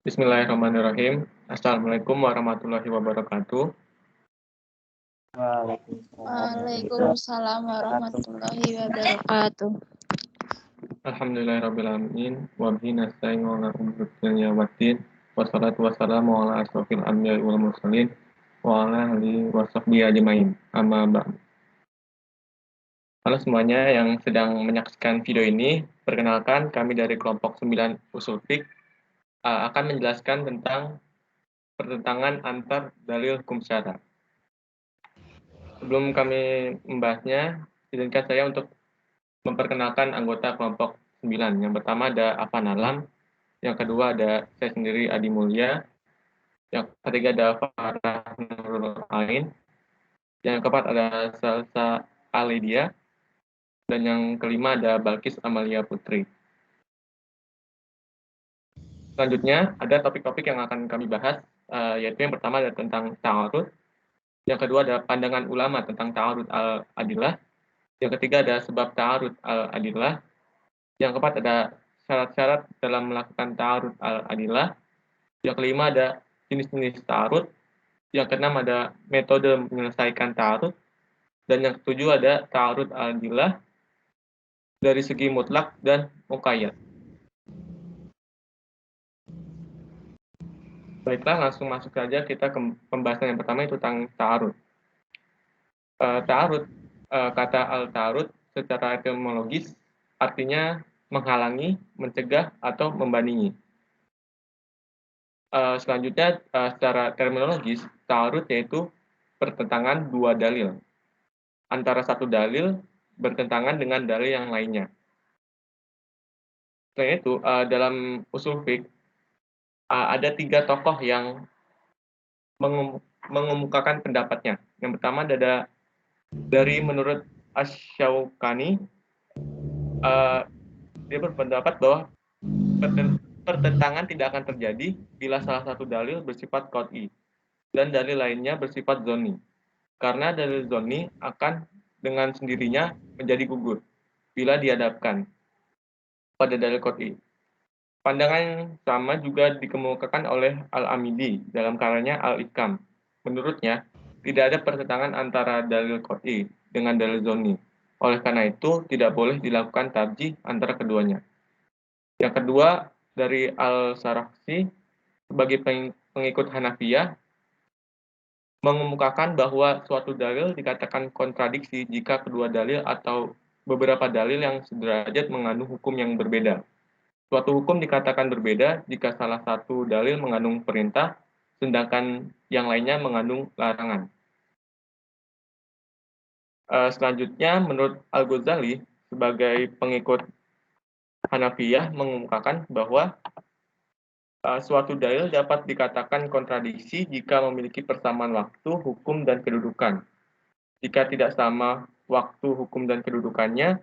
Bismillahirrahmanirrahim. Assalamualaikum warahmatullahi wabarakatuh. Waalaikumsalam warahmatullahi wabarakatuh. Alhamdulillahirrahmanirrahim. Wabihi nasta'in wa ala umuri dunya waddin. Wassalatu wassalamu ala asrofil anbiya'i wal mursalin wa ala alihi wa sahbihi ajmain. Amma ba'd. Halo semuanya yang sedang menyaksikan video ini. Perkenalkan, kami dari kelompok 9 Usul Fiqh akan menjelaskan tentang pertentangan antar dalil hukum syara. Sebelum kami membahasnya, izinkan saya untuk memperkenalkan anggota kelompok 9. Yang pertama ada Afan Alam, yang kedua ada saya sendiri Adi Mulya, yang ketiga ada Farah Nurul Ain, yang keempat ada Salsa Aledia, dan yang kelima ada Balkis Amalia Putri. Selanjutnya ada topik-topik yang akan kami bahas, yaitu yang pertama ada tentang ta'arud, yang kedua ada pandangan ulama tentang ta'arud al-adillah, yang ketiga ada sebab ta'arud al-adillah, yang keempat ada syarat-syarat dalam melakukan ta'arud al-adillah, yang kelima ada jenis-jenis ta'arud, yang keenam ada metode menyelesaikan ta'arud, dan yang ketujuh ada ta'arud al-adillah dari segi mutlak dan muqayyad. Baiklah, langsung masuk saja kita ke pembahasan yang pertama, itu tentang ta'arud. Ta'arud, kata al-ta'arud secara etimologis artinya menghalangi, mencegah, atau membandingi. Selanjutnya, secara terminologis, ta'arud yaitu pertentangan dua dalil. Antara satu dalil bertentangan dengan dalil yang lainnya. Selain itu, dalam usul fiqh, ada 3 tokoh yang mengemukakan pendapatnya. Yang pertama ada dari menurut Asy-Syaukani, dia berpendapat bahwa pertentangan tidak akan terjadi bila salah satu dalil bersifat qat'i dan dalil lainnya bersifat dzanni. Karena dalil dzanni akan dengan sendirinya menjadi gugur bila dihadapkan pada dalil qat'i. Pandangan yang sama juga dikemukakan oleh Al-Amidi dalam karyanya Al-Ikam. Menurutnya, tidak ada pertentangan antara dalil qat'i dengan dalil dzanni. Oleh karena itu, tidak boleh dilakukan tarjih antara keduanya. Yang kedua, dari Al-Sarakhsi sebagai pengikut Hanafiyah mengemukakan bahwa suatu dalil dikatakan kontradiksi jika kedua dalil atau beberapa dalil yang sederajat mengandung hukum yang berbeda. Suatu hukum dikatakan berbeda jika salah satu dalil mengandung perintah, sedangkan yang lainnya mengandung larangan. Selanjutnya, menurut Al-Ghazali sebagai pengikut Hanafiyah mengemukakan bahwa suatu dalil dapat dikatakan kontradiksi jika memiliki persamaan waktu, hukum, dan kedudukan. Jika tidak sama waktu, hukum, dan kedudukannya,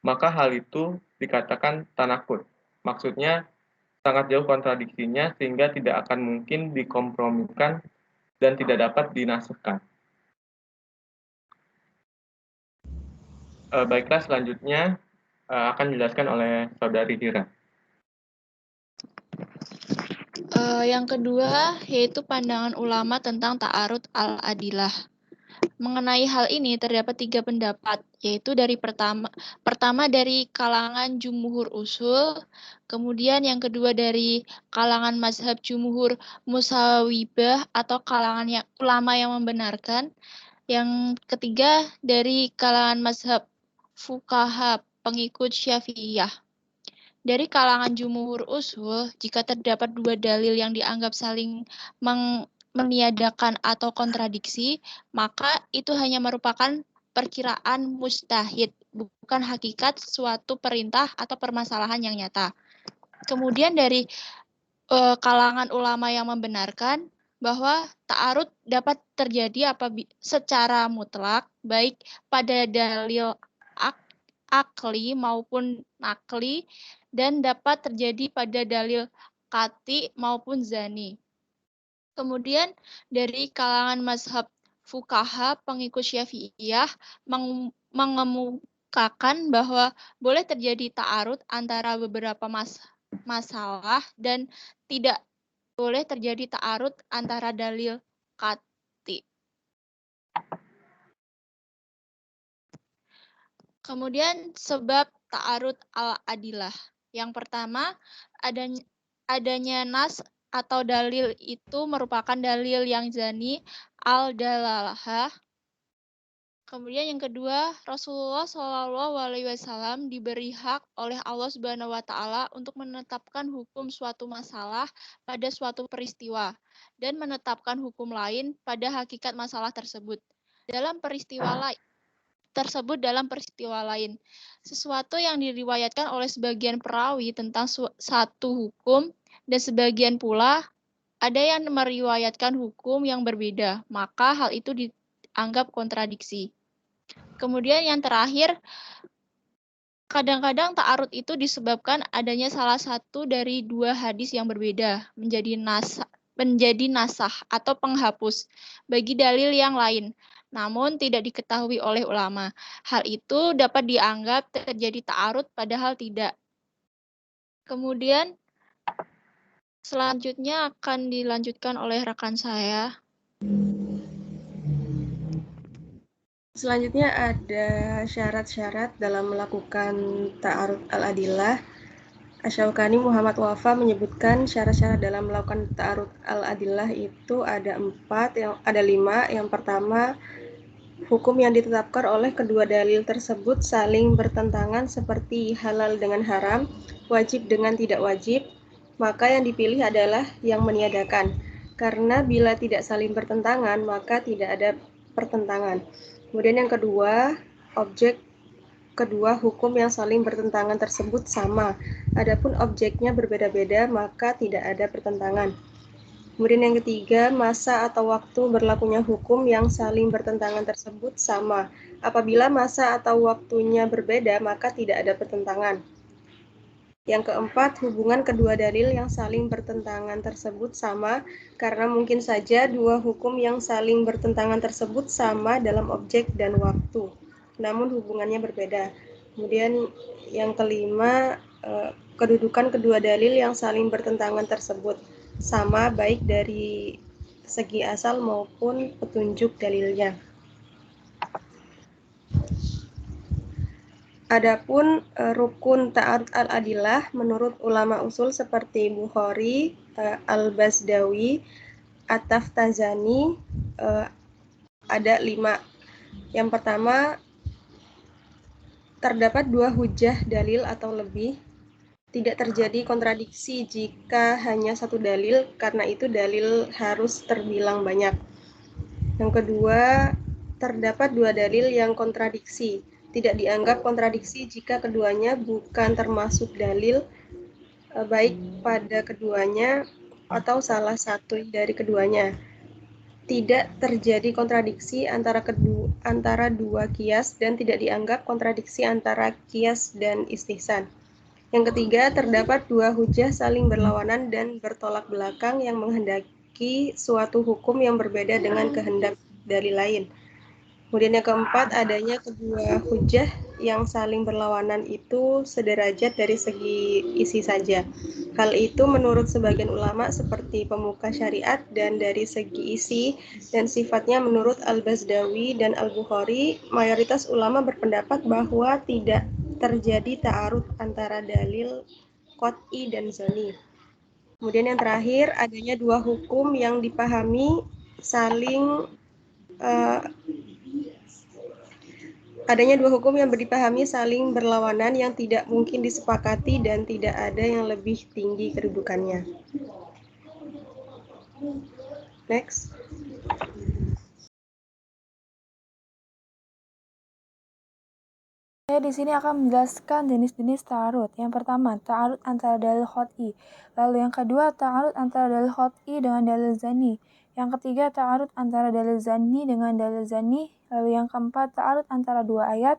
maka hal itu dikatakan tanakud. Maksudnya, sangat jauh kontradiksinya sehingga tidak akan mungkin dikompromikan dan tidak dapat dinaskhkan. Baiklah, selanjutnya akan dijelaskan oleh Saudari Hira. Yang kedua yaitu pandangan ulama tentang ta'arud al-adillah. Mengenai hal ini terdapat 3 pendapat, yaitu dari pertama dari kalangan jumhur usul, kemudian yang kedua dari kalangan mazhab jumhur musawibah atau kalangan ulama yang membenarkan, yang ketiga dari kalangan mazhab fuqaha pengikut Syafi'iyah. Dari kalangan jumhur usul, jika terdapat 2 dalil yang dianggap saling meniadakan atau kontradiksi, maka itu hanya merupakan perkiraan mustahid, bukan hakikat suatu perintah atau permasalahan yang nyata. Kemudian dari kalangan ulama yang membenarkan bahwa ta'arud dapat terjadi secara mutlak, baik pada dalil akli maupun nakli, dan dapat terjadi pada dalil qat'i maupun zani. Kemudian dari kalangan mazhab fuqaha pengikut Syafi'iyah mengemukakan bahwa boleh terjadi ta'arud antara beberapa masalah dan tidak boleh terjadi ta'arud antara dalil qat'i. Kemudian sebab ta'arud al-adilah. Yang pertama, adanya nas atau dalil itu merupakan dalil yang zani al-dalalah. Kemudian yang kedua, Rasulullah SAW diberi hak oleh Allah Subhanahu wa taala untuk menetapkan hukum suatu masalah pada suatu peristiwa dan menetapkan hukum lain pada hakikat masalah tersebut. Dalam peristiwa lain, sesuatu yang diriwayatkan oleh sebagian perawi tentang satu hukum dan sebagian pula ada yang meriwayatkan hukum yang berbeda, maka hal itu dianggap kontradiksi. Kemudian yang terakhir, kadang-kadang ta'arud itu disebabkan adanya salah satu dari dua hadis yang berbeda menjadi nasah atau penghapus bagi dalil yang lain, namun tidak diketahui oleh ulama. Hal itu dapat dianggap terjadi ta'arud padahal tidak. Kemudian selanjutnya akan dilanjutkan oleh rekan saya. Selanjutnya ada syarat-syarat dalam melakukan ta'arud al-adillah. Asy-Syaukani Muhammad Wafa menyebutkan syarat-syarat dalam melakukan ta'arud al-adillah itu ada 5. Yang pertama, hukum yang ditetapkan oleh kedua dalil tersebut saling bertentangan seperti halal dengan haram, wajib dengan tidak wajib, maka yang dipilih adalah yang meniadakan. Karena bila tidak saling bertentangan, maka tidak ada pertentangan. Kemudian yang kedua, objek kedua hukum yang saling bertentangan tersebut sama. Adapun objeknya berbeda-beda, maka tidak ada pertentangan. Kemudian yang ketiga, masa atau waktu berlakunya hukum yang saling bertentangan tersebut sama. Apabila masa atau waktunya berbeda, maka tidak ada pertentangan. Yang keempat, hubungan kedua dalil yang saling bertentangan tersebut sama, karena mungkin saja dua hukum yang saling bertentangan tersebut sama dalam objek dan waktu, namun hubungannya berbeda. Kemudian yang kelima, kedudukan kedua dalil yang saling bertentangan tersebut sama baik dari segi asal maupun petunjuk dalilnya. Adapun rukun ta'arud al-adillah menurut ulama usul seperti Bukhari, Al-Basdawi, At-Taftazani ada 5. Yang pertama, terdapat 2 hujjah dalil atau lebih. Tidak terjadi kontradiksi jika hanya satu dalil, karena itu dalil harus terbilang banyak. Yang kedua, terdapat 2 dalil yang kontradiksi. Tidak dianggap kontradiksi jika keduanya bukan termasuk dalil, baik pada keduanya atau salah satu dari keduanya. Tidak terjadi kontradiksi antara dua kias dan tidak dianggap kontradiksi antara kias dan istihsan. Yang ketiga, terdapat 2 hujjah saling berlawanan dan bertolak belakang yang menghendaki suatu hukum yang berbeda dengan kehendak dalil lain. Kemudian yang keempat, adanya kedua hujjah yang saling berlawanan itu sederajat dari segi isi saja. Hal itu menurut sebagian ulama seperti pemuka syariat, dan dari segi isi dan sifatnya menurut Al-Basdawi dan Al-Bukhari, mayoritas ulama berpendapat bahwa tidak terjadi ta'arud antara dalil qat'i dan zoni. Kemudian yang terakhir, adanya 2 hukum yang dipahami saling berlawanan yang tidak mungkin disepakati dan tidak ada yang lebih tinggi kedudukannya. Next. Saya di sini akan menjelaskan jenis-jenis ta'arud. Yang pertama, ta'arud antara dalil qat'i. Lalu yang kedua, ta'arud antara dalil qat'i dengan dalil zani. Yang ketiga, ta'arud antara dalil zani dengan dalil zani. Lalu yang keempat, ta'arud antara 2 ayat.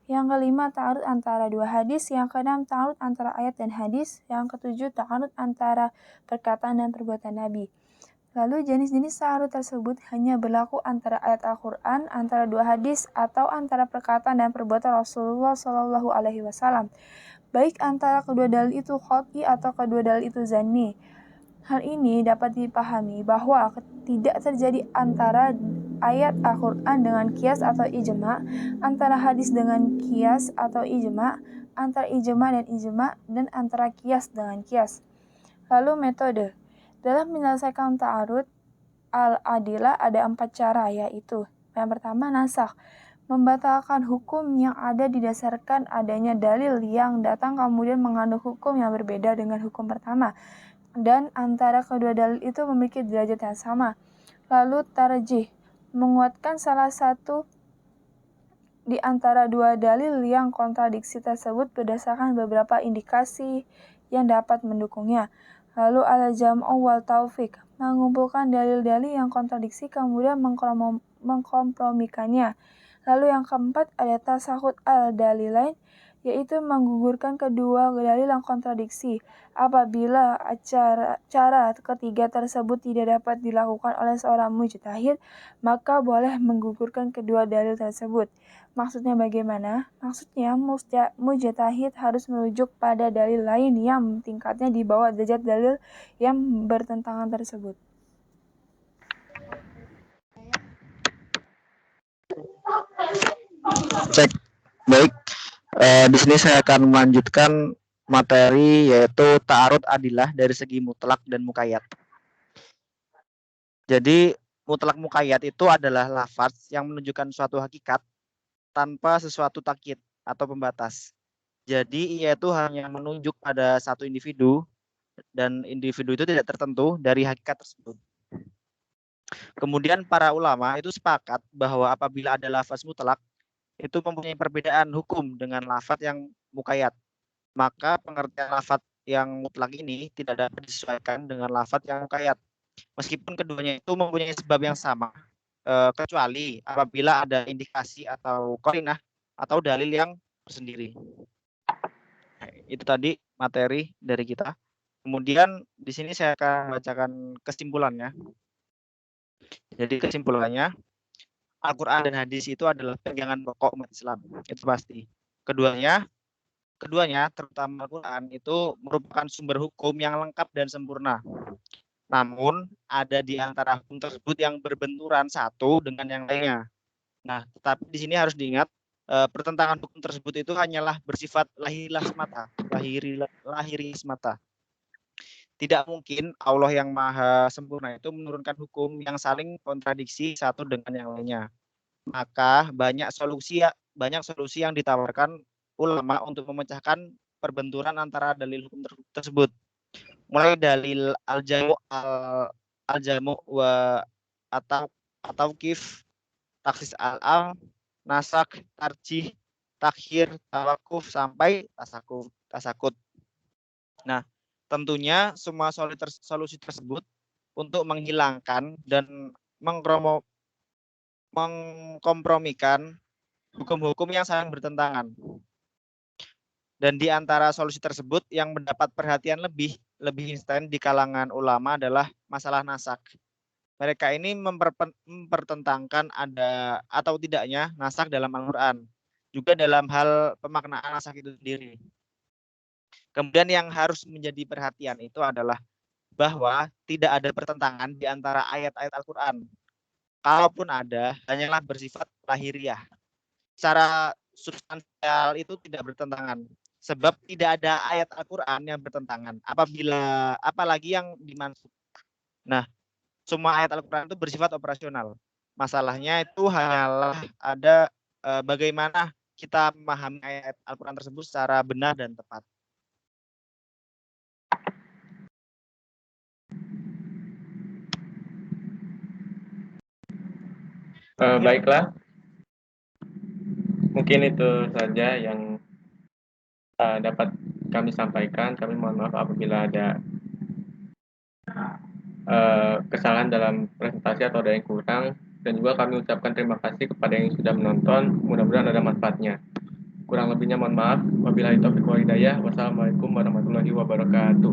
Yang kelima, ta'arud antara 2 hadis. Yang keenam, ta'arud antara ayat dan hadis. Yang ketujuh, ta'arud antara perkataan dan perbuatan Nabi. Lalu jenis-jenis ta'arud tersebut hanya berlaku antara ayat Al-Quran, antara 2 hadis, atau antara perkataan dan perbuatan Rasulullah SAW. Baik antara kedua dalil itu qat'i atau kedua dalil itu zani. Hal ini dapat dipahami bahwa tidak terjadi antara ayat Al-Quran dengan qiyas atau ijma, antara hadis dengan qiyas atau ijma, antara ijma dan ijma, dan antara qiyas dengan qiyas. Lalu metode. Dalam menyelesaikan ta'arud al-adilah ada 4 cara, yaitu yang pertama nasakh, membatalkan hukum yang ada didasarkan adanya dalil yang datang kemudian mengandung hukum yang berbeda dengan hukum pertama, dan antara kedua dalil itu memiliki derajat yang sama. Lalu tarjih, menguatkan salah satu di antara dua dalil yang kontradiksi tersebut berdasarkan beberapa indikasi yang dapat mendukungnya. Lalu al-jam'u wal taufiq, mengumpulkan dalil-dalil yang kontradiksi kemudian mengkompromikannya. Lalu yang keempat ada tasahud al-dalilain, yaitu menggugurkan kedua dalil yang kontradiksi. Apabila cara ketiga tersebut tidak dapat dilakukan oleh seorang mujtahid, maka boleh menggugurkan kedua dalil tersebut. Maksudnya bagaimana? Maksudnya mujtahid harus merujuk pada dalil lain yang tingkatnya di bawah derajat dalil yang bertentangan tersebut. Cek. Baik. Di sini saya akan melanjutkan materi yaitu ta'arud adilah dari segi mutlak dan muqayyad. Jadi mutlak muqayyad itu adalah lafaz yang menunjukkan suatu hakikat tanpa sesuatu takyid atau pembatas. Jadi ia itu hanya menunjuk pada satu individu dan individu itu tidak tertentu dari hakikat tersebut. Kemudian para ulama itu sepakat bahwa apabila ada lafaz mutlak itu mempunyai perbedaan hukum dengan lafaz yang muqayyad. Maka pengertian lafaz yang mutlak ini tidak dapat disesuaikan dengan lafaz yang muqayyad. Meskipun keduanya itu mempunyai sebab yang sama, kecuali apabila ada indikasi atau qarinah atau dalil yang tersendiri. Itu tadi materi dari kita. Kemudian di sini saya akan bacakan kesimpulannya. Jadi kesimpulannya, Al-Quran dan hadis itu adalah pegangan pokok umat Islam, itu pasti. Keduanya terutama Al-Quran itu merupakan sumber hukum yang lengkap dan sempurna. Namun ada di antara hukum tersebut yang berbenturan satu dengan yang lainnya. Nah, tetapi di sini harus diingat pertentangan hukum tersebut itu hanyalah bersifat lahiri semata. Tidak mungkin Allah yang maha sempurna itu menurunkan hukum yang saling kontradiksi satu dengan yang lainnya. Maka banyak solusi yang ditawarkan ulama untuk memecahkan perbenturan antara dalil hukum tersebut. Mulai dalil al-jamu wa atau kif, taksis al-am, nasak, tarjih, takhir, tawakuf sampai tasakut. Nah, tentunya semua solusi tersebut untuk menghilangkan dan mengkompromikan hukum-hukum yang saling bertentangan. Dan di antara solusi tersebut yang mendapat perhatian lebih instan di kalangan ulama adalah masalah nasak. Mereka ini mempertentangkan ada atau tidaknya nasak dalam Al-Quran, juga dalam hal pemaknaan nasak itu sendiri. Kemudian yang harus menjadi perhatian itu adalah bahwa tidak ada pertentangan di antara ayat-ayat Al-Quran. Kalaupun ada, hanyalah bersifat lahiriah. Secara substansial itu tidak bertentangan. Sebab tidak ada ayat Al-Quran yang bertentangan. Apalagi yang dimaksud. Nah, semua ayat Al-Quran itu bersifat operasional. Masalahnya itu hanyalah ada bagaimana kita memahami ayat Al-Quran tersebut secara benar dan tepat. Baiklah, mungkin itu saja yang dapat kami sampaikan. Kami mohon maaf apabila ada kesalahan dalam presentasi atau ada yang kurang, dan juga kami ucapkan terima kasih kepada yang sudah menonton. Mudah-mudahan ada manfaatnya. Kurang lebihnya mohon maaf. Wabillahi taufiq wal hidayah. Wassalamualaikum warahmatullahi wabarakatuh.